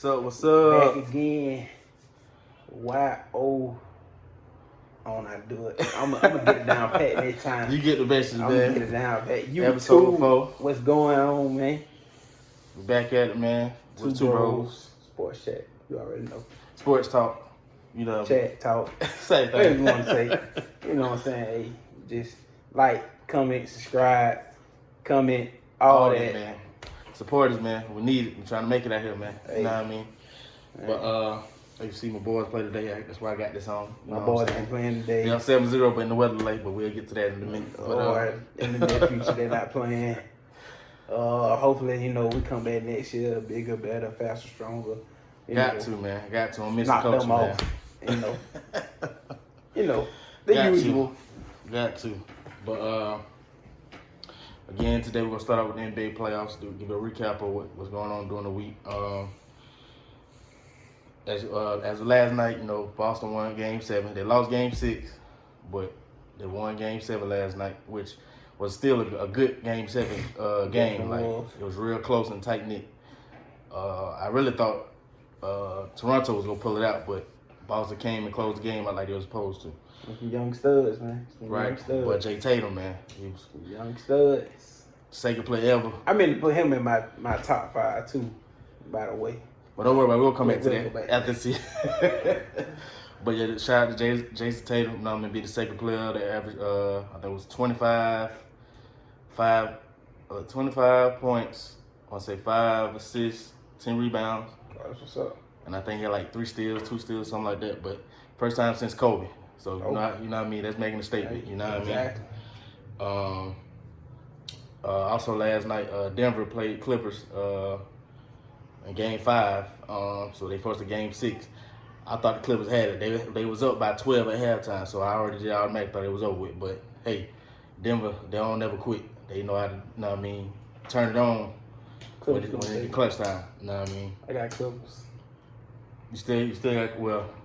What's up? Back again. Y-O. I don't know how to do it. I'm gonna get it down pat this time. You get the message, man. I'm gonna get it down pat. You Episode too. 4. What's going on, man? We're back at it, man. With two bros. Sports chat. You already know. Sports talk. You know. Chat talk. Same thing. Whatever you want to say. You know what I'm saying? Hey, just like, comment, subscribe, comment, all that. Man. Support us, man. We need it. We're trying to make it out here, man. Hey. You know what I mean? Hey. But you see my boys play today. That's why I got this on. My boys ain't playing today. They're 7-0, but in the weather late. But we'll get to that in a minute. Or in the near future, they're not playing. Hopefully, we come back next year, bigger, better, faster, stronger. Got to, man. Got to. I'm missing knock coach, them man. off. The Got usual. Got to. But again, today we're gonna start out with the NBA playoffs. Give a recap of what's going on during the week. As of last night, Boston won Game 7. They lost Game 6, but they won Game 7 last night, which was still a good Game 7 game. Like, it was real close and tight knit. I really thought Toronto was gonna pull it out, but Boston came and closed the game out like they were supposed to. Some young studs, man. Right, but Jay Tatum, man, he was young studs. Second player ever. I mean to put him in my top 5 too, by the way. But don't worry about it. We'll come back to that after the season. But yeah, shout out to Jason Tatum. I'm gonna be the second player that averaged, I think it was 25 points. I want to say 5 assists, 10 rebounds. Oh, that's what's up. And I think he had like 3 steals, 2 steals, something like that. But first time since Kobe. So you know what I mean? That's making a statement. You know what I mean? Also last night, Denver played Clippers in Game 5. So they forced a Game 6. I thought the Clippers had it. They was up by 12 at halftime, so I already automatically thought it was over with. But hey, Denver, they don't never quit. They know how to, turn it on when it's clutch time. You know what I mean? I got Clippers. You still got,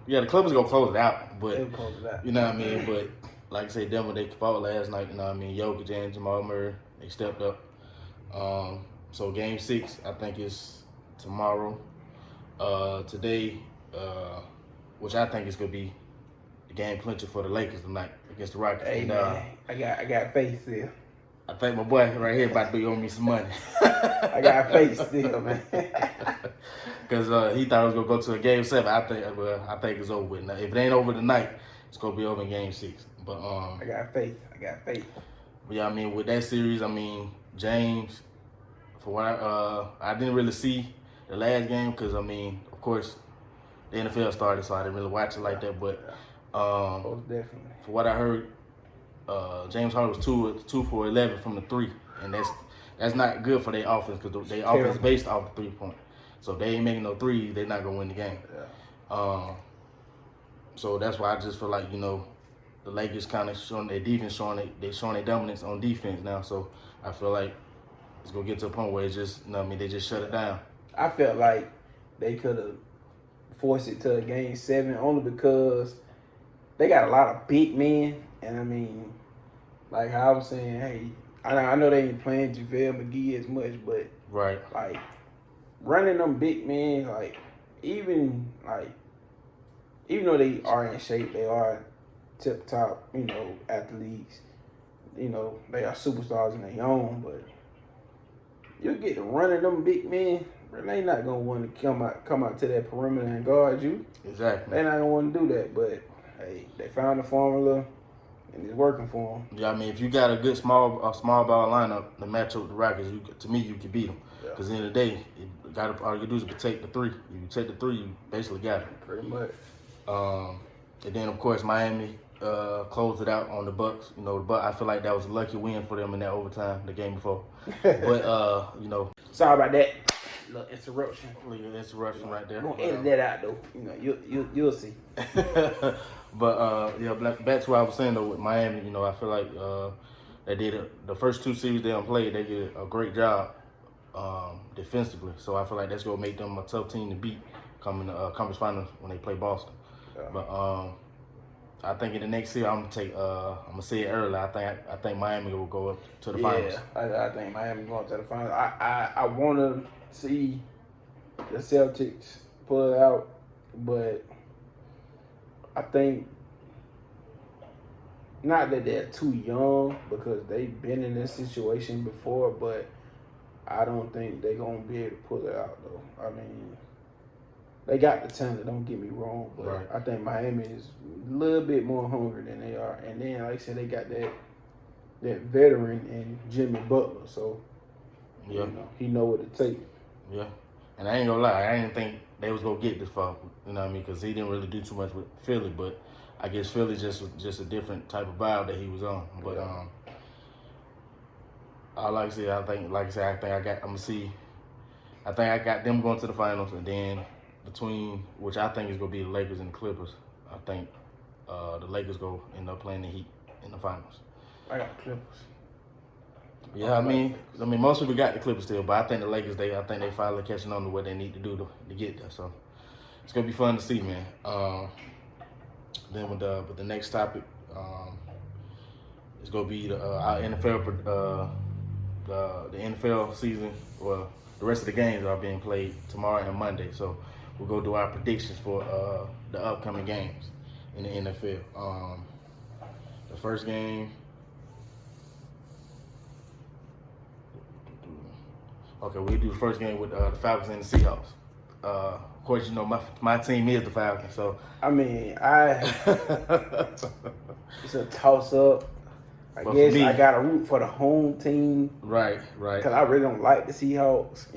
the Clippers gonna close it out, but They'll close it out. You know what I mean? But like I say, Denver, they fought last night. You know what I mean? Jokic and Jamal Murray, they stepped up. So Game 6, I think, is tomorrow. Today, which I think is gonna be the game clincher for the Lakers tonight against the Rockets. Hey, man, I got faith still. I think my boy right here about to be owing me some money. I got faith still, man. Because he thought it was gonna go to a Game 7. I think it's over with. Now, if it ain't over tonight, it's gonna be over in Game 6. But I got faith. But yeah, I mean, with that series, James, for what I didn't really see the last game because of course, the NFL started, so I didn't really watch it like that. But most definitely, for what I heard, James Harden was 2 for 11 from the 3, and that's not good for their offense because their offense is based off the 3-point. So if they ain't making no threes, they're not gonna win the game. Yeah. So that's why I just feel like the Lakers kind of showing their defense, they're showing their dominance on defense now. So I feel like it's gonna get to a point where it's just they just shut it down. I felt like they could have forced it to a Game 7 only because they got a lot of big men, and like how I was saying, hey, I know they ain't playing JaVale McGee as much, but right, like running them big men, like even though they are in shape, they are tip top, athletes, they are superstars in their own, but you get to running them big men, they not gonna want to come out to that perimeter and guard you. Exactly. They not gonna want to do that, but hey, they found the formula and it's working for them. Yeah, if you got a good small ball lineup to match up with the Rockets, to me you can beat them. Because at the end of the day, all you do is protect the 3. You take the 3, you basically got it. Pretty much. And then of course Miami closed it out on the Bucks. I feel like that was a lucky win for them in that overtime the game before. But sorry about that. Little interruption. Right there. I'm gonna edit that out though. You'll see. But back to what I was saying though with Miami. I feel like they did the first 2 series they played. They did a great job defensively. So I feel like that's gonna make them a tough team to beat coming conference finals when they play Boston. Yeah. But I think in the next year I'm gonna say it early. I think Miami will go up to the finals. Yeah, I think Miami going to the finals. I want to see the Celtics pull it out, but I think not that they're too young because they've been in this situation before, but I don't think they're gonna be able to pull it out though. I mean, they got the talent. Don't get me wrong, but right. I think Miami is a little bit more hungry than they are. And then, like I said, they got that veteran in Jimmy Butler, so yeah, he know what to take. Yeah, and I ain't gonna lie, I didn't think they was gonna get this far. You know what I mean? Because he didn't really do too much with Philly, but I guess Philly was just a different type of vibe that he was on. But I like I said, I think I got them going to the finals, and then between which I think is gonna be the Lakers and the Clippers. I think the Lakers go end up playing the Heat in the finals. I got the Clippers. Yeah, I mean, most people got the Clippers still, but I think the Lakers, I think they finally catching on to what they need to do to get there. So it's gonna be fun to see, man. Then with the next topic, it's gonna be our NFL, the NFL season. Well, the rest of the games are being played tomorrow and Monday. So we'll go do our predictions for the upcoming games in the NFL. The first game. Okay, we'll do the first game with the Falcons and the Seahawks. Of course, you know my team is the Falcons, so I mean, it's a toss up. I guess I got to root for the home team, right? Because I really don't like the Seahawks,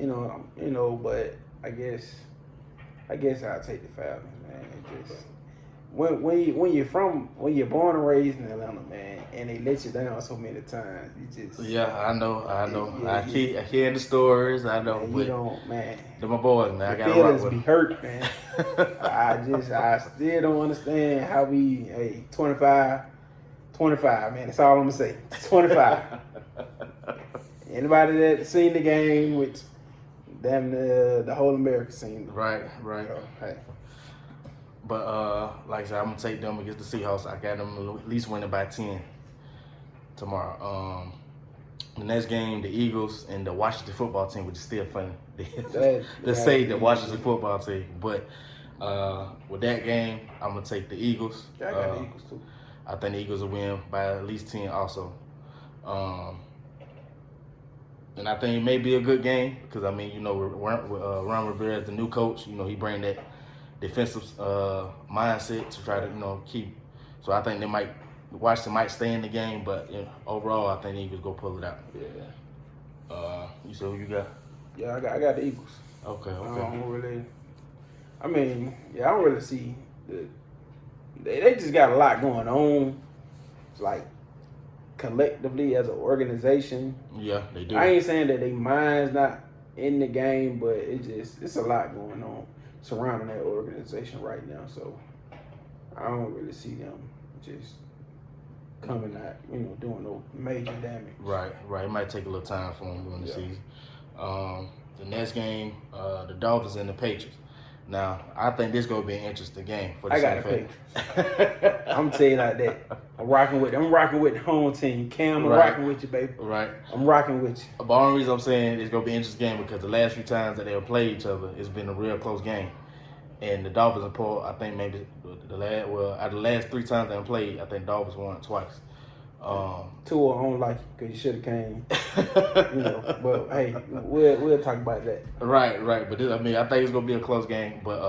But I guess I'll take the Falcons, man. It just when you're born and raised in Atlanta, man, and they let you down so many times, you just I know. I hear the stories. I know, man, you don't, man. They're my boys, man. I gotta feelings rock with be hurt, man. I still don't understand how we 25, man. That's all I'm gonna say. 25. Anybody that seen the game, which damn the whole America seen them. Right. Hey. But like I said, I'm gonna take them against the Seahawks. I got them at least winning by 10 tomorrow. The next game, the Eagles and the Washington football team, which is still funny. They say the Washington football team, but with that game, I'm gonna take the Eagles. Yeah, I got the Eagles too. I think the Eagles will win by at least 10 also. And I think it may be a good game because Ron Rivera is the new coach. He bring that defensive mindset to try to keep. So I think Washington might stay in the game, but overall I think the Eagles go pull it out. Yeah. You said who you got? Yeah, I got the Eagles. Okay. I don't really see they just got a lot going on. It's like collectively as an organization. Yeah, they do. I ain't saying that their mind's not in the game, but it's a lot going on surrounding that organization right now. So I don't really see them just coming out, doing no major damage. Right. It might take a little time for them during the season. The next game, the Dolphins and the Patriots. Now, I think this gonna be an interesting game for the I got the Patriots. I'm gonna tell you like that. I'm rocking with the home team. Cam, I'm rocking with you, baby. Right. I'm rocking with you. The only reason I'm saying it's gonna be an interesting game because the last few times that they've played each other, it's been a real close game. And the Dolphins have pulled, I think maybe out of the last 3 times they've played, I think Dolphins won twice. Tua, I don't like you because you should have came. But hey, we'll talk about that. Right. But I think it's gonna be a close game. But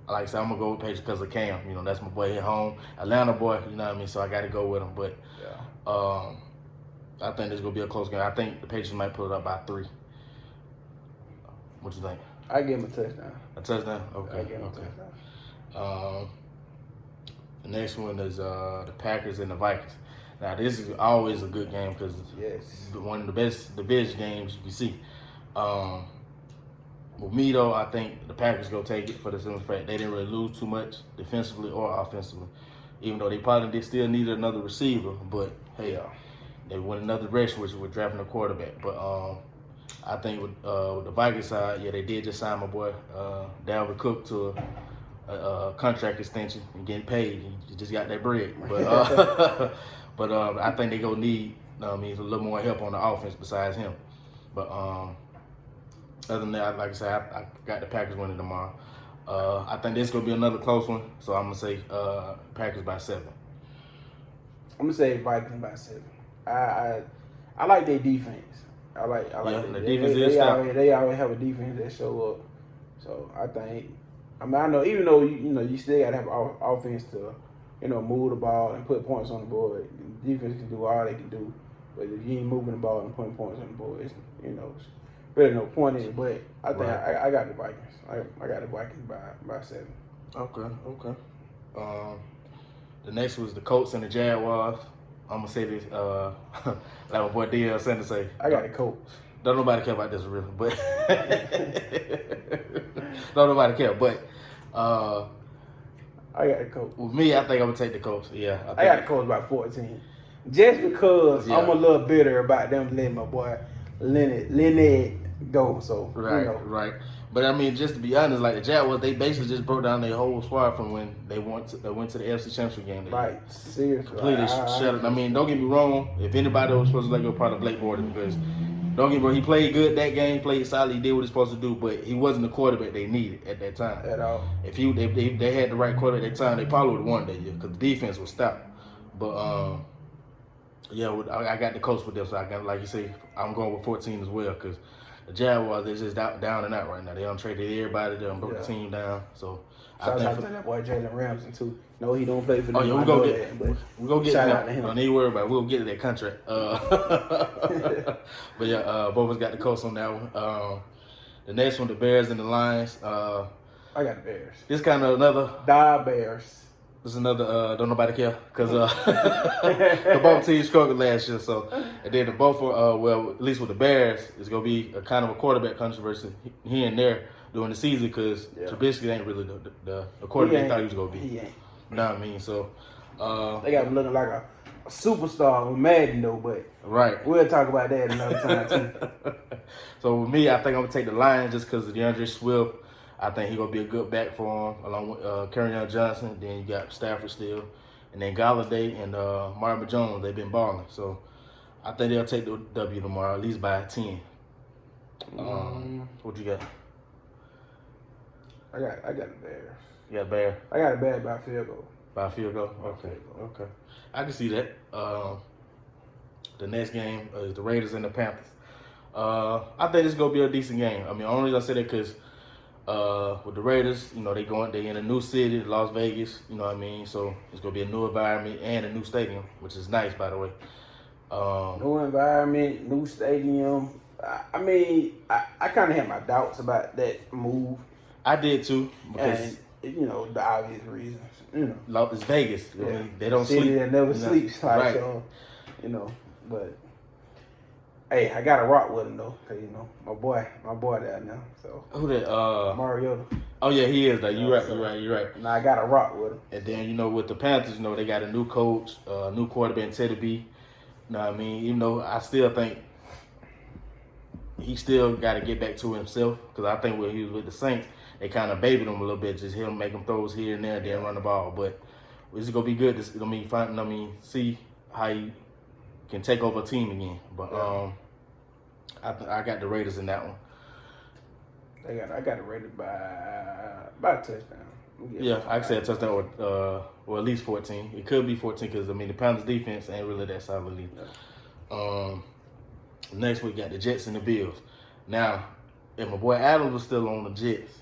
like I said, I'm gonna go with Patriots because of Cam. That's my boy at home, Atlanta boy. You know what I mean? So I got to go with him. But I think this is gonna be a close game. I think the Patriots might pull it up by 3. What you think? I give him a touchdown. A touchdown? Okay. I give him a touchdown. The next one is the Packers and the Vikings. Now, this is always a good game because it's one of the best division games you can see. With me, though, I think the Packers go take it for the simple fact they didn't really lose too much defensively or offensively, even though they probably still needed another receiver. But, hey, they won another rush, which was drafting a quarterback. But I think with the Vikings side, they did just sign my boy Dalvin Cook to a contract extension and getting paid. He just got that bread. But but I think they gonna need a little more help on the offense besides him. But other than that, like I said, I got the Packers winning tomorrow. I think this is gonna be another close one. So I'm gonna say Packers by 7. I'm gonna say Vikings by 7. I like their defense. I like the defense is stout. They always have a defense that show up. So I think. I mean, I know even though you still gotta have offense to move the ball and put points on the board. The defense can do all they can do, but if you ain't moving the ball and putting points on the board, it's really no point in it. But I think I got the Vikings. I got the Vikings by 7. Okay. The next was the Colts and the Jaguars. I'm gonna say this, like my boy DL Sanders say. I got the Colts. Don't nobody care about this really, but don't nobody care. But I got the Colts. With me, I think I'm gonna take the Colts. Yeah, I got the Colts by 14. Just because I'm a little bitter about them letting my boy Leonard go. So right. But I mean, just to be honest, like the Jaguars, they basically just broke down their whole squad from when they went to the NFC Championship game. Seriously. Completely shut it. I mean, don't get me wrong. If anybody was supposed to let go, probably Blake Bortles, because don't get me wrong, he played good that game, he played solid, he did what he's supposed to do, but he wasn't the quarterback they needed at that time. At all. If they had the right quarterback at that time, they probably would have won that year because the defense was stout. But I got the Colts with them, so I got, like you say, I'm going with 14 as well because the Jaguars, they're just down and out right now. They done traded everybody, they done broke the team down. So shout out to that boy Jalen Ramsey too. No, he don't play for them. Oh yeah, we're gonna get shout out to him. Don't need to worry about it. We'll get to that contract. But yeah, both of us got the Colts on that one. The next one, the Bears and the Lions. I got the Bears. This kind of another. The Bears. This is another. Don't nobody care because the both teams struggled last year. So and then the both are at least with the Bears, it's gonna be a kind of a quarterback controversy here and there during the season because Trubisky ain't really the quarterback they thought he was gonna be. He ain't. You know what I mean? So they got him looking like a superstar with Madden though, but we'll talk about that another time too. So with me, I think I'm gonna take the Lions just because of DeAndre Swift. I think he's gonna be a good back for him, along with Kerryon Johnson. Then you got Stafford still, and then Galladay and Marvin Jones. They've been balling, so I think they'll take the W tomorrow, at least by 10. What you got? I got the Bears. You got Bears? I got the Bears by field goal. By field goal? Okay. I can see that. The next game is the Raiders and the Panthers. I think it's gonna be a decent game. I mean, only reason I say that because with the Raiders, they in a new city, Las Vegas. You know what I mean? So it's gonna be a new environment and a new stadium, which is nice, by the way. New environment, new stadium. I mean, I kind of had my doubts about that move. I did too, because the obvious reasons. It's Vegas. Yeah. I mean, they don't city sleep. that never sleeps. Like, so, but hey, I got to rock with him though, cause my boy down now. So who that? Mariota. Oh yeah, he is though. You're right. Now I got to rock with him. And then with the Panthers, they got a new coach, new quarterback, Teddy B. You know what I mean? Even though I still think he still got to get back to himself, because I think when he was with the Saints, they kind of babied him a little bit, just him making throws here and there, then run the ball. But it's gonna be good. See how he can take over a team again. But I got the Raiders in that one. I got the Raiders by a touchdown. Yeah, I said a touchdown or at least 14. It could be 14 because the Panthers defense ain't really that solid either. Yeah. Next we got the Jets and the Bills. Now, if my boy Adams was still on the Jets,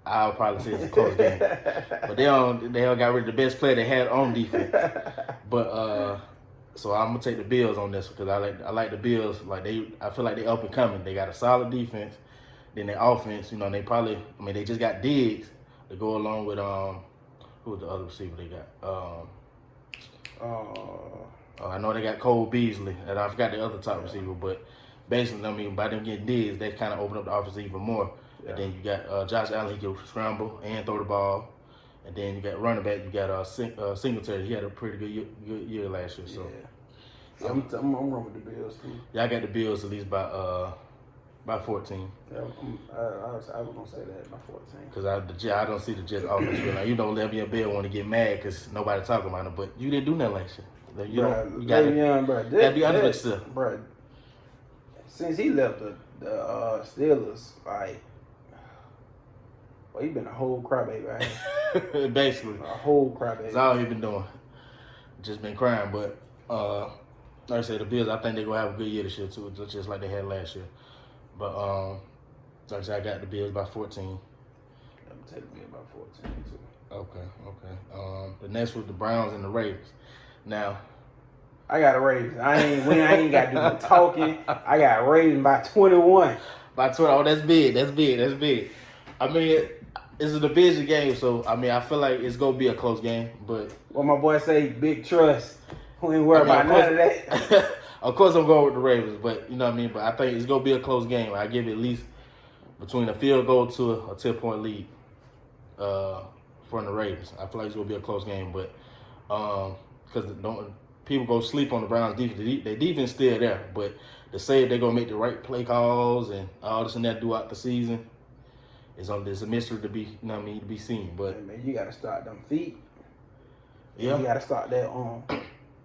I would probably say it's a close game. But they all got rid of the best player they had on defense. But so I'm gonna take the Bills on this because I like the Bills. I feel like they up and coming. They got a solid defense. Then their offense, they just got Diggs to go along with who's the other receiver they got? I know they got Cole Beasley, and I forgot the other top receiver, but basically, by them getting Diggs, they kind of open up the offense even more. Yeah. And then you got Josh Allen, he can scramble and throw the ball. And then you got running back, you got Singletary. He had a pretty good year last year. So yeah. I'm running with the Bills too. Yeah, I got the Bills at least by 14. Yeah, I was gonna say that by 14. Because I don't see the Jets offense right now. Le'Veon Bell want to get mad because nobody talking about him, but you didn't do nothing last year. You gotta be honest with yourself. Bro, since he left the Steelers, Well, he been a whole crybaby, right? Basically. A whole crybaby. That's all he been doing. Just been crying. But like I said, the Bills, I think they're gonna have a good year this year too, just like they had last year. But like I said, I got the Bills by 14. I'm taking me about 14 too. Okay. The next was the Browns and the Ravens. Now, I got a Ravens. I ain't got to do no talking. I got Ravens by 21. By 20. Oh, that's big. I mean, it's a division game, so I mean, I feel like it's gonna be a close game. But what my boy say, big trust. We ain't worried about none of that. Of course, I'm going with the Ravens, but you know what I mean. But I think it's gonna be a close game. I give it at least between a field goal to a 10-point lead for the Ravens. I feel like it's gonna be a close game, but because people go sleep on the Browns' defense. Their defense still there, but to say they're gonna make the right play calls and all this and that throughout the season, it's a mystery to be, you know what I mean, to be seen. But hey man, you gotta start them feet. Yeah, you gotta start that arm.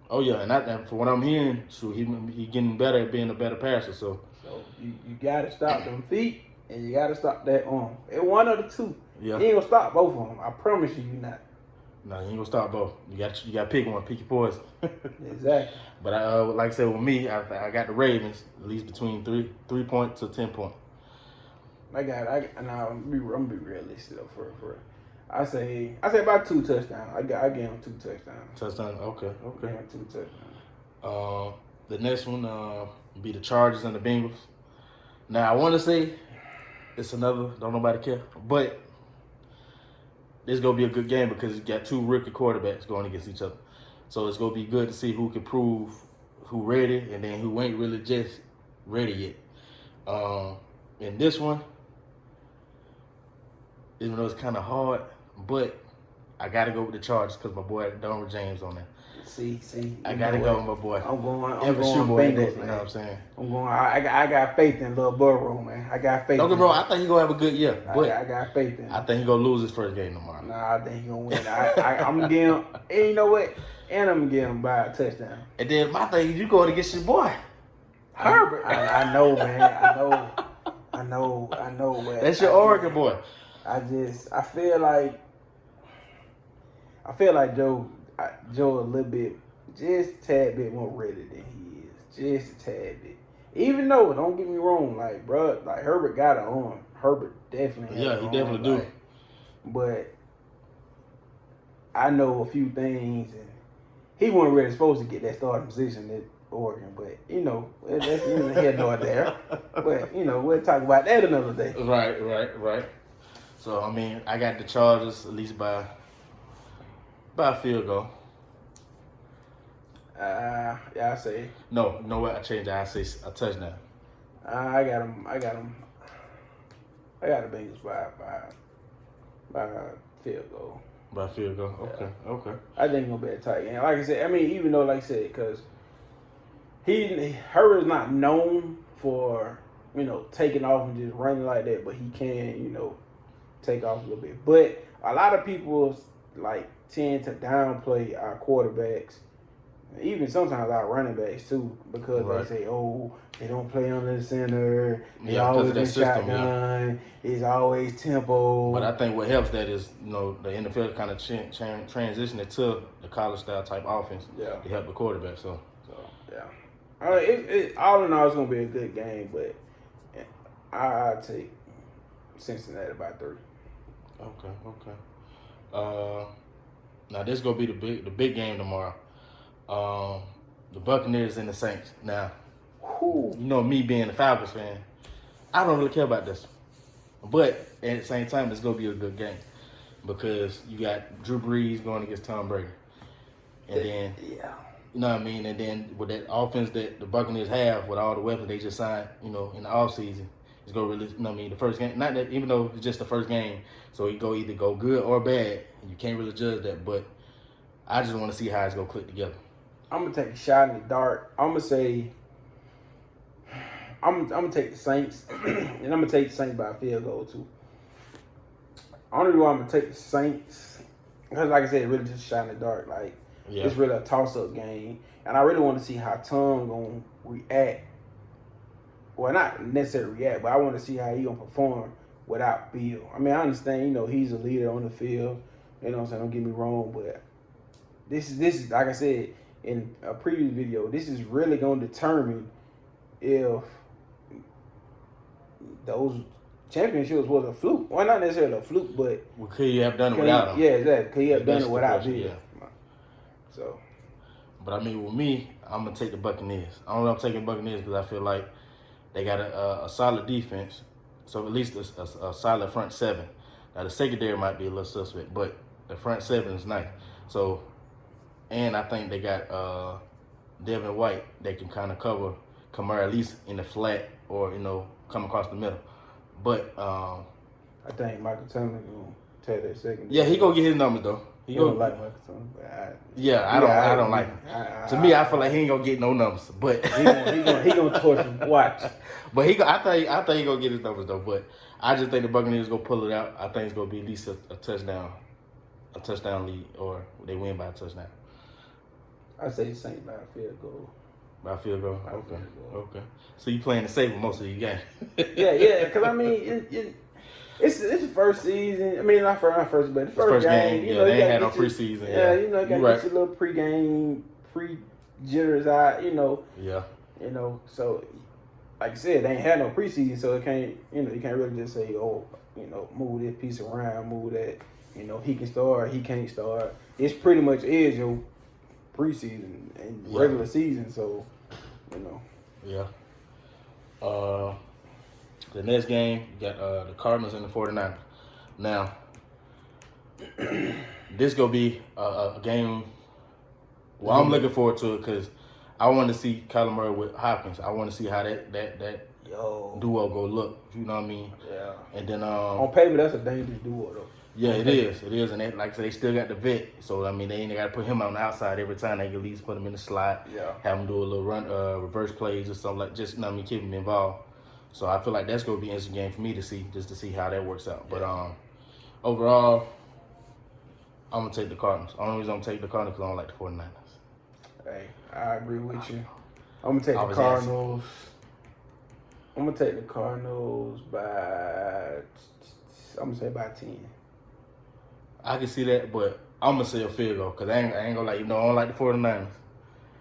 Oh yeah, and for what I'm hearing, he getting better at being a better passer. So you gotta stop them feet and you gotta stop that arm. It's one of the two. Yeah, you ain't gonna stop both of them. I promise you, you're not. No, you ain't gonna stop both. You got to pick one, pick your poison. Exactly. But like I said, with me, I got the Ravens at least between 3 point to 10 point. I'm gonna be realistic though for. I say about 2 touchdowns. I give him 2 touchdowns. Touchdown. Okay. I give him 2 touchdowns. The next one be the Chargers and the Bengals. Now I want to say it's another. Don't nobody care, but this is gonna be a good game because you got 2 rookie quarterbacks going against each other. So it's gonna be good to see who can prove who ready and then who ain't really just ready yet. In this one, even though it's kind of hard, but I gotta go with the Chargers because my boy Donald James on there. See, I gotta go with my boy. I'm going Bengals, man. You know what I'm saying? I'm going. I got faith in Lil Burrow, man. I got faith. Don't get me wrong. I think he's gonna have a good year, but I got faith in him. I think he's gonna lose his first game tomorrow. Nah, I think he's gonna win. I'm gonna give him. And you know what? And I'm gonna give him by a touchdown. And then my thing is you going against your boy Herbert. I know, man. I know. But that's your Oregon boy. I feel like Joe a little bit, just a tad bit more ready than he is. Just a tad bit. Even though, don't get me wrong, like, bro, like Herbert got an arm. Herbert definitely has he definitely do. But I know a few things, and he wasn't really supposed to get that starting position at Oregon, but you know, that's neither here nor there. But you know, we'll talk about that another day. Right. So I mean, I got the Chargers at least by a field goal. Yeah, I say. No, you know what? I changed it. I say a touchdown. I got them. I got the Bengals by a field goal. By field goal. Okay. I think it's gonna be a tight game. Like I said, I mean, even though, like I said, because Herbert's not known for, you know, taking off and just running like that, but he can, you know, take off a little bit. But a lot of people like tend to downplay our quarterbacks, even sometimes our running backs too, because they say, oh, they don't play under the center. They always in shotgun. It's always tempo. But I think what helps that is, you know, the NFL kind of transition it to the college style type offense to help the quarterback. So yeah. All in all, it's gonna be a good game, but I take Cincinnati by 3. Okay. Now this is gonna be the big game tomorrow. The Buccaneers and the Saints. Now, you know me being a Falcons fan, I don't really care about this, but at the same time, it's gonna be a good game because you got Drew Brees going against Tom Brady, and then you know what I mean. And then with that offense that the Buccaneers have, with all the weapons they just signed, you know, in the offseason, it's gonna really, you know what I mean. The first game, not that, even though it's just the first game, so it go either go good or bad, and you can't really judge that. But I just want to see how it's gonna click together. I'm gonna take a shot in the dark. I'm gonna say I'm gonna take the Saints, and I'm gonna take the Saints by a field goal too. Only reason why I'm gonna take the Saints because, like I said, really just a shot in the dark. Like it's really a toss-up game, and I really want to see how Tom gonna react. Well, not necessarily react, but I want to see how he gonna perform without Bill. I mean, I understand, he's a leader on the field. You know what I'm saying? Don't get me wrong, but this is like I said in a previous video, this is really going to determine if those championships was a fluke. Well, not necessarily a fluke, but could you have done it without him? Yeah, exactly. Could you have done it without Bill? Yeah. So, but I mean, with me, I'm gonna take the Buccaneers. I'm taking the Buccaneers because I feel like they got a solid defense, so at least a solid front seven. Now the secondary might be a little suspect, but the front seven is nice. So, and I think they got Devin White that can kind of cover Kamara at least in the flat or come across the middle. But I think Michael Thomas gonna tear that second. Yeah, he gonna get his numbers though. He don't like Michael Thomas, but I don't like him. To me, I feel like he ain't gonna get no numbers, but he gonna torch him. Watch. But I think he gonna get his numbers though. But I just think the Buccaneers gonna pull it out. I think it's gonna be at least a touchdown lead, or they win by a touchdown. I say the Saints by a field goal. By a field goal. Okay. So you playing the safe most of your game. yeah. Because I mean, it's the first season. I mean, not first, but the first game. Yeah, they ain't had no preseason. Yeah, you got to get your little pregame, pre-jitters out. Yeah. So like I said, they ain't had no preseason, so it can't. You can't really just say, move this piece around, move that. He can start, he can't start. It's pretty much is your preseason and regular season, so Yeah. The next game, you got the Cardinals and the 49ers. Now, this going to be a game, I'm looking forward to it because I want to see Kyler Murray with Hopkins. I want to see how that duo go look. You know what I mean? Yeah. And then on paper, that's a dangerous duo, though. Yeah, it is. And they, like I said, they still got the vet. So, I mean, they ain't got to put him on the outside every time. They can at least put him in the slot. Yeah. Have him do a little run, reverse plays or something like just, keep him involved. So, I feel like that's going to be an interesting game for me to see, just to see how that works out. But overall, I'm going to take the Cardinals. The only reason I'm going to take the Cardinals because I don't like the 49ers. Hey, I agree with you. I'm going to take the Cardinals. I'm going to take the Cardinals by 10. I can see that, but I'm going to say a field goal because I ain't going to like, I don't like the 49ers.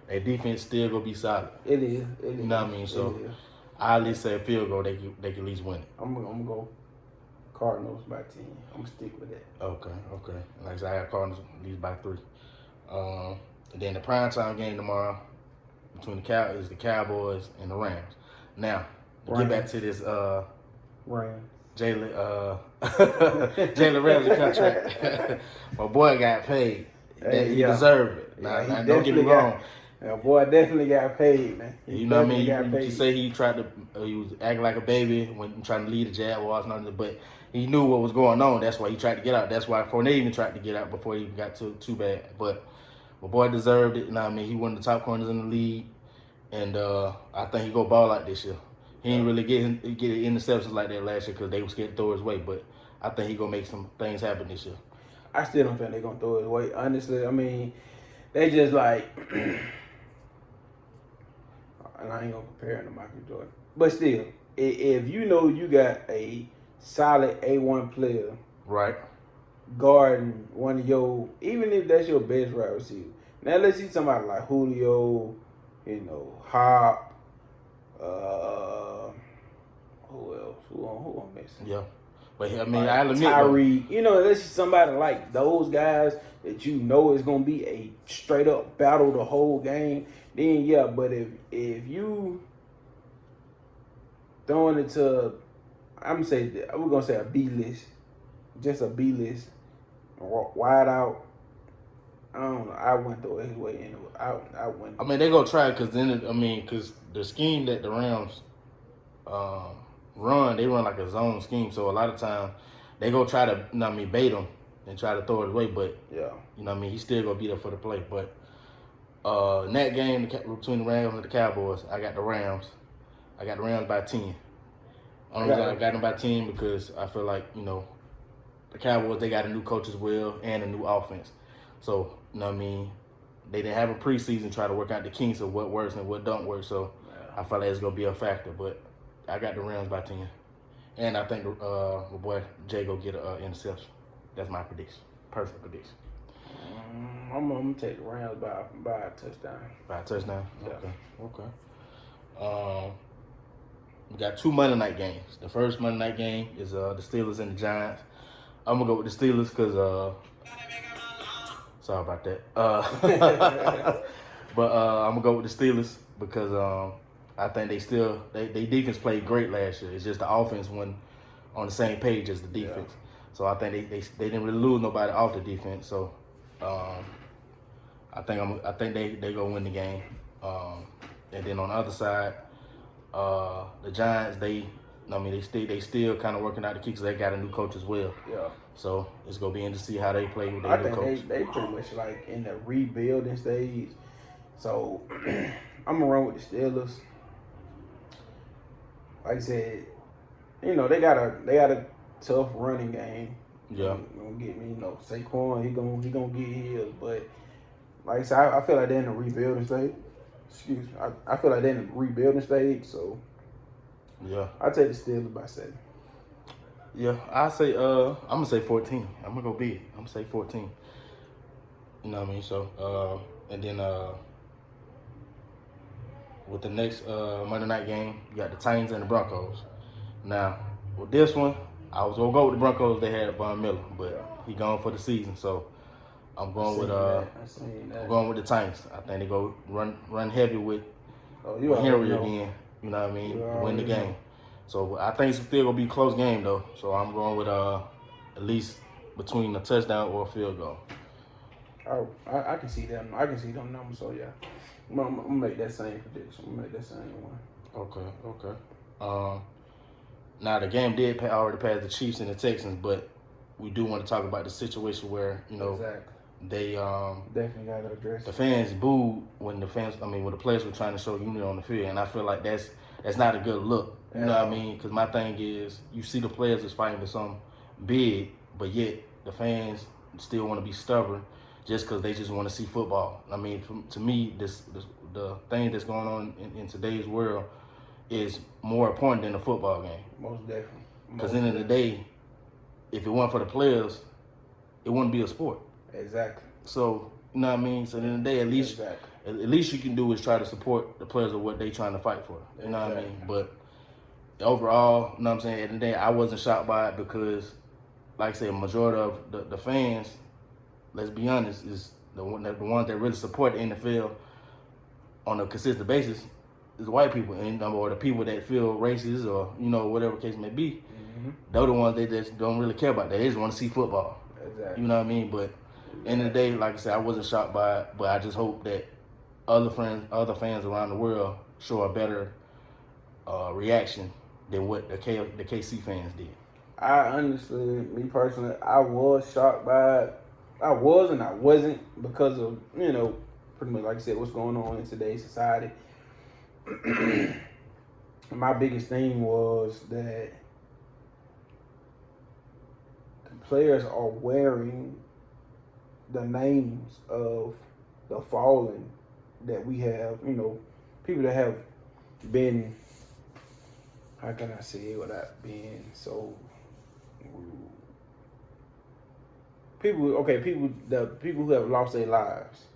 Their defense still going to be solid. It is. You know what I mean? So I at least say a field goal, they can at least win it. I'm going to go Cardinals by 10. I'm going to stick with that. Okay. Like I said, I got Cardinals at least by 3. And then the primetime game tomorrow between the Cowboys and the Rams. Now, to get back to this Rams. Jalen Ramsey contract. My boy got paid. He deserved it. Now, don't get me wrong. My boy definitely got paid, man. You know what I mean? You say he was acting like a baby when trying to lead the Jaguars, but he knew what was going on. That's why he tried to get out. That's why Fournette even tried to get out before he even got too bad. But my boy deserved it. You know what I mean? He one of the top corners in the league, and I think he go ball out this year. He ain't really get interceptions like that last year because they were scared to throw his way. But I think he gonna make some things happen this year. I still don't think they're gonna throw his way. Honestly, I mean, they just like, and I ain't gonna compare him to Michael Jordan, but still, if you got a solid A1 player, right, guarding one of your, even if that's your best wide receiver. Now let's see somebody like Julio, Hop. Who else? Who I'm missing? Yeah. But I mean, I'll admit, Tyreek. Let's see somebody like those guys that is gonna be a straight up battle the whole game. Then yeah, but if you throwing it to, we're gonna say a B list, just a B list, wide out. I don't know. I wouldn't throw it his way anyway. I wouldn't. I mean, they gonna try because because the scheme that the Rams run, they run like a zone scheme. So a lot of times they go try to, bait him and try to throw it away. But he's still gonna be there for the play. But in that game between the Rams and the Cowboys, I got the Rams. I got the Rams by 10. Only reason I got them by 10 because I feel like the Cowboys, they got a new coach as well and a new offense. So they didn't have a preseason try to work out the kinks of what works and what don't work. So I feel like it's gonna be a factor. But I got the Rams by 10. And I think my boy Jay go get an interception. That's my prediction. Perfect prediction. I'm gonna take the Rams by a touchdown. By a touchdown? Yeah. Okay. We got 2 Monday night games. The first Monday night game is the Steelers and the Giants. I'm gonna go with the Steelers because sorry about that. But I'm gonna go with the Steelers because I think they defense played great last year. It's just the offense went on the same page as the defense. Yeah. So I think they didn't really lose nobody off the defense. So I think they go win the game. And then on the other side, the Giants they still kind of working out the kicks. They got a new coach as well. Yeah. So it's gonna be interesting to see how they play with their new coach. They pretty much like in the rebuilding stage. So I'm gonna run with the Steelers. Like I said, they got a tough running game. Yeah. Gonna get me, Saquon, he gonna get his. But like I said, I feel like they're in the rebuilding stage. Excuse me. I feel like they're in the rebuilding stage. So yeah, I take the Steelers by 7. Yeah, I say I'm gonna say 14. I'm gonna go big. I'm gonna say 14. You know what I mean? So and then with the next Monday night game, you got the Titans and the Broncos. Now with this one, I was gonna go with the Broncos. They had Von Miller, but he gone for the season. So I'm going with I'm going with the Titans. I think they go run heavy with Henry again. You know what I mean? Win the game. So I think it's still gonna be a close game though. So I'm going with at least between a touchdown or a field goal. I can see them. I can see them numbers. So yeah, I'm gonna make that same prediction. I'm gonna make that same one. Okay. Now the game did already pass the Chiefs and the Texans, but we do want to talk about the situation where exactly. They definitely got to address the fans booed when the players were trying to show unity on the field, and I feel like that's not a good look. You know what I mean? Because my thing is, you see the players is fighting for something big, but yet the fans still want to be stubborn just because they just want to see football. I mean, to me, the thing that's going on in today's world is more important than the football game. Most definitely. Because at the end of the day, if it weren't for the players, it wouldn't be a sport. Exactly. So, you know what I mean? So at the end of the day, at least you can do is try to support the players of what they trying to fight for. You know what I mean? But overall, you know what I'm saying, at the end of the day, I wasn't shocked by it because, like I said, a majority of the fans, let's be honest, is the ones that really support the NFL on a consistent basis is white people, or the people that feel racist or, whatever case may be. Mm-hmm. They're the ones that just don't really care about that. They just want to see football. Exactly. You know what I mean? But end of the day, like I said, I wasn't shocked by it, but I just hope that other fans around the world show a better reaction than what the KC fans did. I honestly, me personally, I was shocked by it. I was and I wasn't because of, pretty much like I said, what's going on in today's society. My biggest thing was that the players are wearing the names of the fallen that we have, people that have been, how can I say it without being so rude? The people who have lost their lives,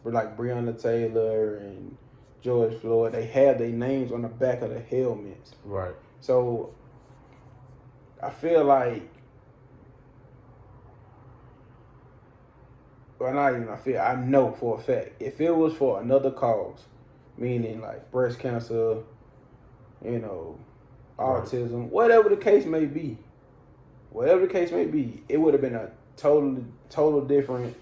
but like Breonna Taylor and George Floyd, they have their names on the back of the helmets. Right. So I feel like, I know for a fact, if it was for another cause, meaning like breast cancer, autism, whatever the case may be, it would have been a total different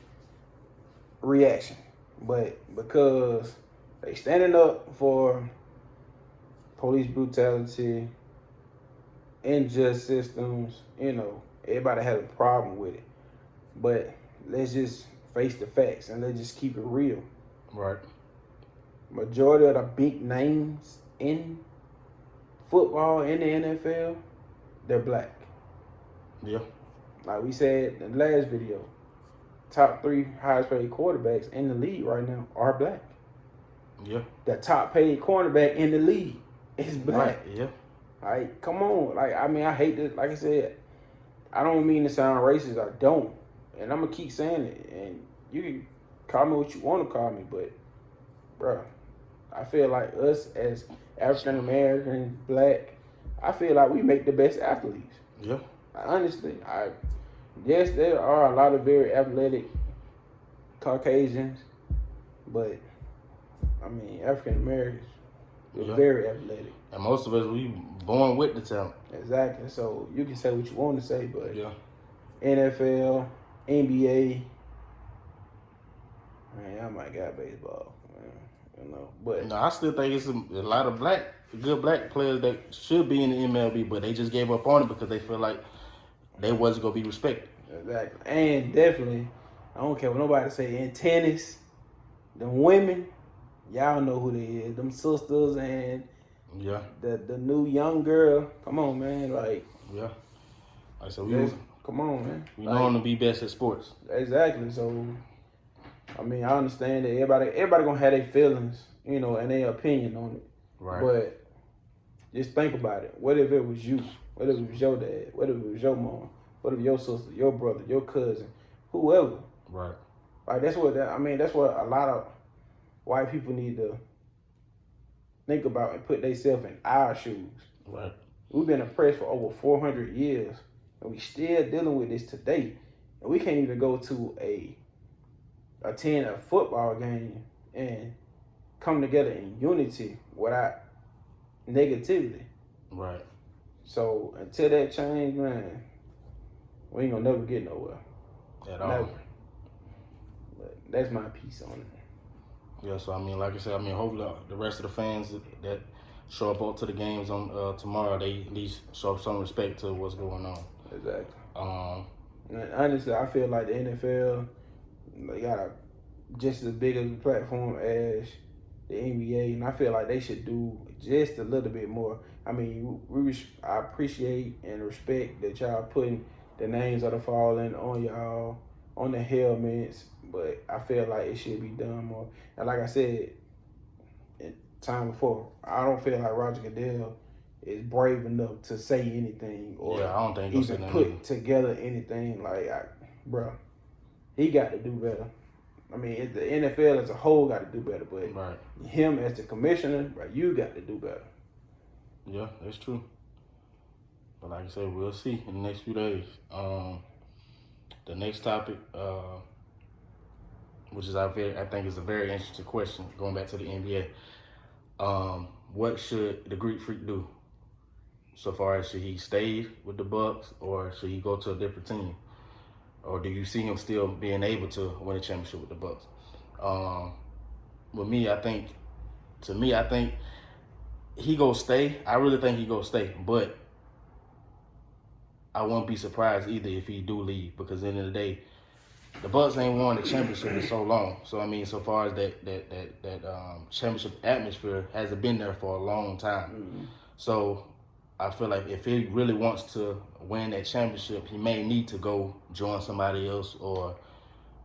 reaction. But because they standing up for police brutality, unjust systems, everybody has a problem with it. But let's just face the facts and let's just keep it real. Right. Majority of the big names in football, in the NFL, they're black. Yeah. Like we said in the last video, top 3 highest paid quarterbacks in the league right now are black. Yeah. The top paid cornerback in the league is black. Right. Yeah. Like, come on. Like, I mean, I hate this. Like I said, I don't mean to sound racist. I don't. And I'm going to keep saying it. And you can call me what you want to call me. But, bro, I feel like us as African American, black, I feel like we make the best athletes. Yeah. Honestly, yes, there are a lot of very athletic Caucasians, but I mean African Americans, we're very athletic. And most of us, we born with the talent. Exactly. So you can say what you want to say, but yeah, NFL, NBA, man, I might got baseball, man, you know. But no, I still think it's a lot of good black players that should be in the MLB, but they just gave up on it because they feel like they wasn't gonna be respected. Exactly. And definitely, I don't care what nobody say, in tennis, the women, y'all know who they is. Them sisters and the new young girl. Come on, man. Like, yeah. Like, so come on, man. We know them to be best at sports. Exactly. So, I mean, I understand that everybody gonna have their feelings, you know, and their opinion on it. Right. But just think about it. What if it was you? What if it was your dad? What if it was your mom? What if your sister, your brother, your cousin, whoever? Right. Like, that's what a lot of white people need to think about and put themselves in our shoes. Right. We've been oppressed for over 400 years, and we still dealing with this today. And we can't even go to attend a football game and come together in unity without negativity. Right. So until that change, man, we ain't gonna never get nowhere. At all. Never. But that's my piece on it. Yeah, so I mean, like I said, hopefully the rest of the fans that show up to the games on tomorrow, they at least show some respect to what's going on. Exactly. And honestly, I feel like the NFL, they got just as big of a platform as the NBA, and I feel like they should do just a little bit more. I mean, I appreciate and respect that y'all putting the names of the fallen on y'all, on the helmets, but I feel like it should be done more. And like I said, time before, I don't feel like Roger Goodell is brave enough to say anything or I don't think even put together anything. Like, bro, he got to do better. I mean, the NFL as a whole got to do better, but him as the commissioner, bro, you got to do better. Yeah, that's true. But like I said, we'll see in the next few days. The next topic, which is I think is a very interesting question, going back to the NBA. What should the Greek Freak do? So far as should he stay with the Bucks or should he go to a different team? Or do you see him still being able to win a championship with the Bucks? With me, I think he go stay. I really think he go stay, but I won't be surprised either if he do leave, because at the end of the day, the Bucks ain't won the championship in so long. So I mean, so far as that championship atmosphere hasn't been there for a long time. Mm-hmm. So I feel like if he really wants to win that championship, he may need to go join somebody else or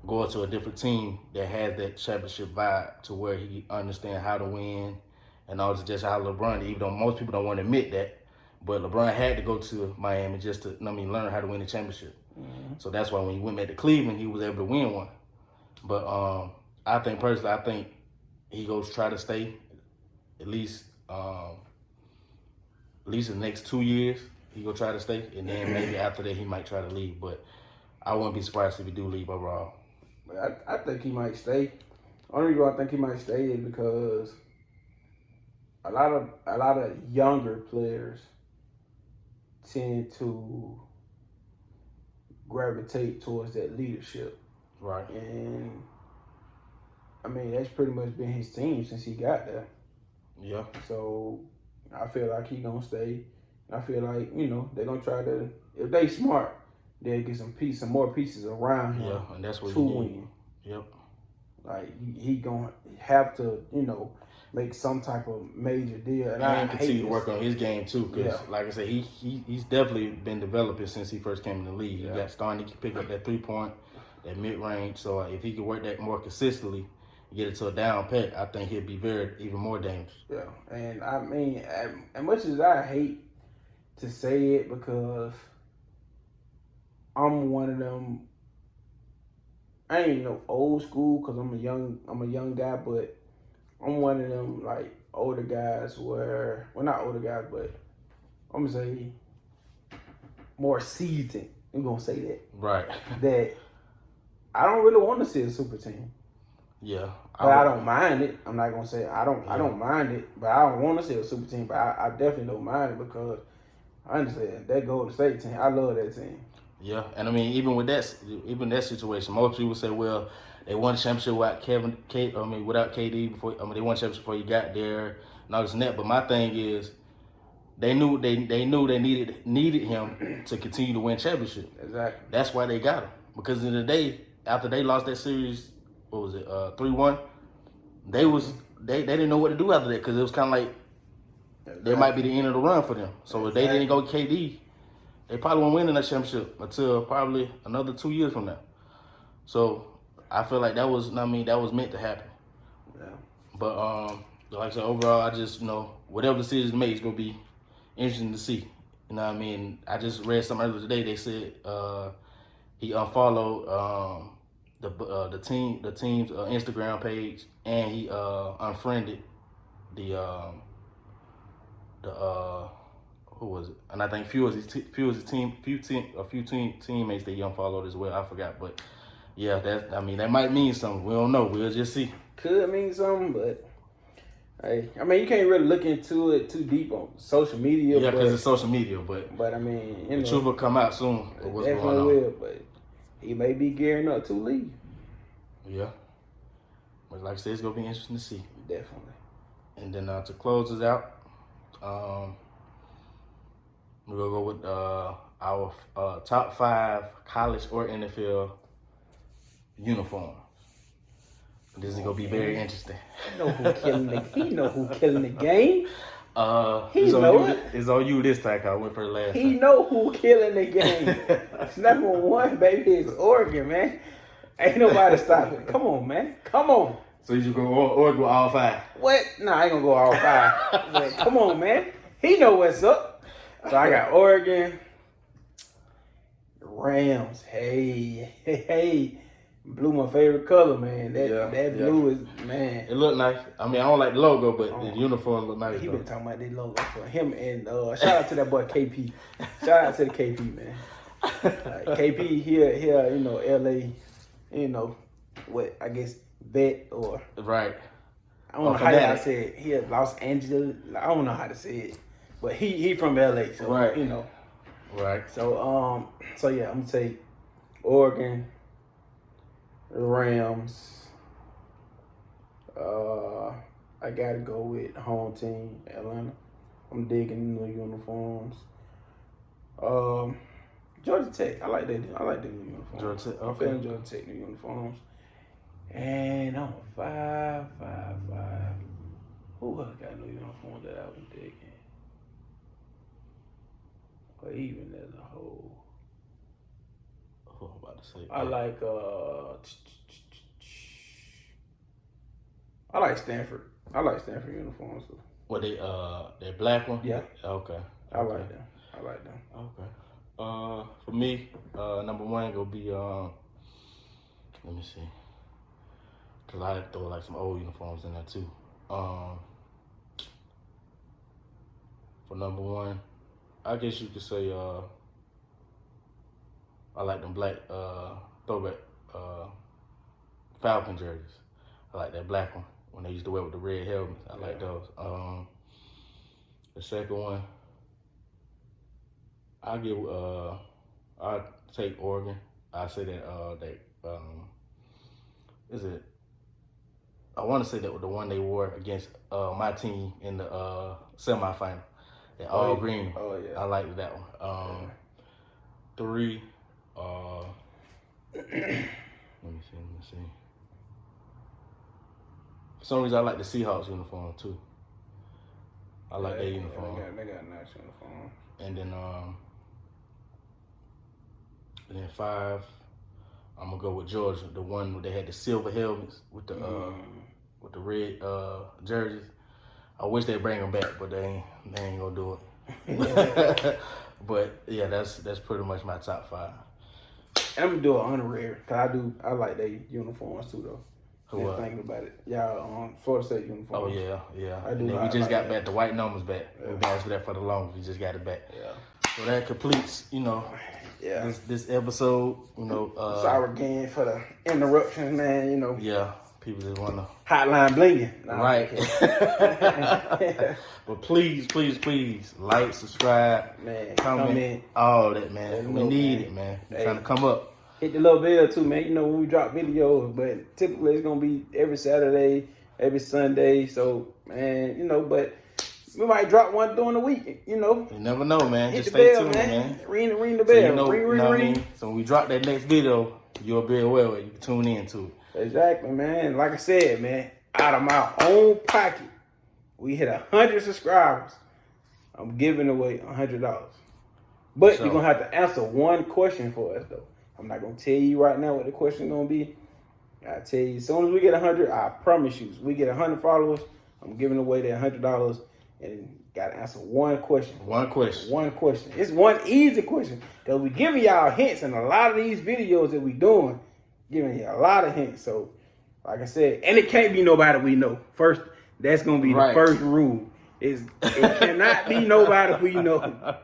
go to a different team that has that championship vibe, to where he understands how to win and all. Just how LeBron, even though most people don't want to admit that, but LeBron had to go to Miami just to, learn how to win the championship. Mm-hmm. So that's why when he went back to Cleveland, he was able to win one. But I think personally, he goes try to stay at least the next 2 years. He go try to stay, and then maybe after that he might try to leave. But I wouldn't be surprised if he do leave overall. I think he might stay. Only reason I think he might stay is because a lot of younger players tend to gravitate towards that leadership. Right. And I mean, that's pretty much been his team since he got there. Yeah. So I feel like he gonna stay. I feel like, they're gonna try to, if they smart, they'll get some more pieces around him. Yeah, and that's what to win. Yep. Like he gonna have to, make some type of major deal. And I continue to work on his game too, because like I said, he's definitely been developing since he first came in the league. He got starting to pick up that 3-point, that mid range. So if he can work that more consistently, get it to a down pat, I think he'll be even more dangerous. Yeah, and I mean, as much as I hate to say it because I'm one of them. I ain't no old school because I'm a young guy, but I'm one of them like older guys where, well, not older guys, but I'm gonna say more seasoned. I'm gonna say that. Right. That I don't really want to see a super team. Yeah. But I don't mind it. I'm not gonna say I don't mind it, but I don't want to see a super team. But I definitely don't mind it because I understand that Golden State team. I love that team. Yeah, and I mean, even that situation, most people say, well, they won a championship without KD before. They won a championship before he got there, and all this and that. But my thing is, they knew they needed him to continue to win championship. Exactly. That's why they got him. Because in the day after they lost that series, what was it, 3-1? They didn't know what to do after that because it was kind of like there might be the end of the run for them. So if they didn't go KD, they probably won't win in that championship until probably another 2 years from now. So I feel like that was meant to happen. Yeah. But like I said, overall, I just whatever decision made is gonna be interesting to see. You know what I mean? I just read something earlier today. They said he unfollowed the team's Instagram page, and he unfriended the who was it? And I think a few teammates that he unfollowed as well. I forgot, but yeah, that might mean something. We don't know. We'll just see. Could mean something, but hey, I mean, you can't really look into it too deep on social media. Yeah, because it's social media, but I mean, the truth will come out soon. What's definitely going on? will, but he may be gearing up to leave. Yeah, but like I said, it's gonna be interesting to see. Definitely. And then to close us out, we're gonna go with our top 5 college or NFL uniforms. This is gonna be very interesting. He know who killing the game. It's on you this time. 'Cause I went for the last time. He know who killing the game. It's number 1, baby. It's Oregon, man. Ain't nobody stopping it. Come on, man. Come on. So you just go Oregon with all 5? What? Nah, I ain't gonna go all 5. But come on, man. He know what's up. So I got Oregon, Rams. Hey. Blue, my favorite color, man. That blue is, man. It look nice. I mean, I don't like the logo, but the uniform look nice. He been talking about that logo for him, and shout out to that boy KP. Shout out to the KP, man. KP here, LA, what I guess vet or right. I don't know how I say it. He Los Angeles. I don't know how to say it, but he from LA, so right. Right. So yeah, I'm gonna take Oregon, Rams. I gotta go with home team, Atlanta. I'm digging the new uniforms. Georgia Tech. I like that new uniforms. Georgia Tech. I'm feeling Georgia Tech new uniforms. And I'm 5. Who else got new uniforms that I was digging? Or even as a whole. Oh, I'm about to say. I like Stanford. I like Stanford uniforms. What they black one? Yeah. Okay. I like them. Okay. For me, number 1 gonna be let me see, cause I throw like some old uniforms in there too. For number 1, I guess you could say I like them black throwback Falcon jerseys. I like that black one when they used to wear with the red helmets. I like those. The second one, I'll take Oregon. I say that is it? I want to say that was the one they wore against my team in the semifinal. That all green. Oh yeah. I like that one. 3. Let me see. For some reason, I like the Seahawks uniform too. I like their uniform. They got a nice uniform. And then 5, I'm gonna go with Georgia, the one where they had the silver helmets with the red jerseys. I wish they'd bring them back, but they ain't gonna do it. But yeah, that's pretty much my top 5. And I'm gonna do an honorary because I like their uniforms too though. Who thinking about it, y'all Florida State uniforms. Oh yeah. I do. We just got back the white numbers back. Yeah. We've been asking for that for the longest. We just got it back. Yeah. So that completes, this episode. Sorry again for the interruptions, man. Yeah, people just wanna hotline blinging. Nah, right. But please, like, subscribe, man, comment, all that, man. We need it, man. We're trying to come up. Hit the little bell too, man. When we drop videos, but typically it's gonna be every Saturday, every Sunday. So, man, but we might drop one during the week. You never know, man. Hit Just the stay bell, tuned, man. Ring the bell. So ring. What I mean? So when we drop that next video, you'll be aware of it. You can tune in to it. Exactly, man. Like I said, man, out of my own pocket, we hit 100 subscribers. I'm giving away $100. But you're gonna have to answer one question for us, though. I'm not going to tell you right now what the question is going to be. I'll tell you, as soon as we get 100, I promise you, we get 100 followers, I'm giving away that $100, and you got to answer one question. One question. It's one easy question, because we giving y'all hints in a lot of these videos that we doing, giving you a lot of hints. So, like I said, and it can't be nobody we know. First, that's going to be the first rule. It cannot be nobody we know.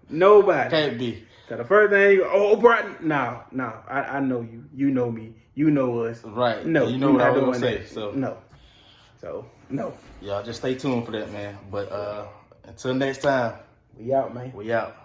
Nobody. Can't be. So the first thing, Brian, no, I know you. You know me. You know us. Right. No, you know what I was going to say. So no. So, no. Y'all just stay tuned for that, man. But until next time. We out, man. We out.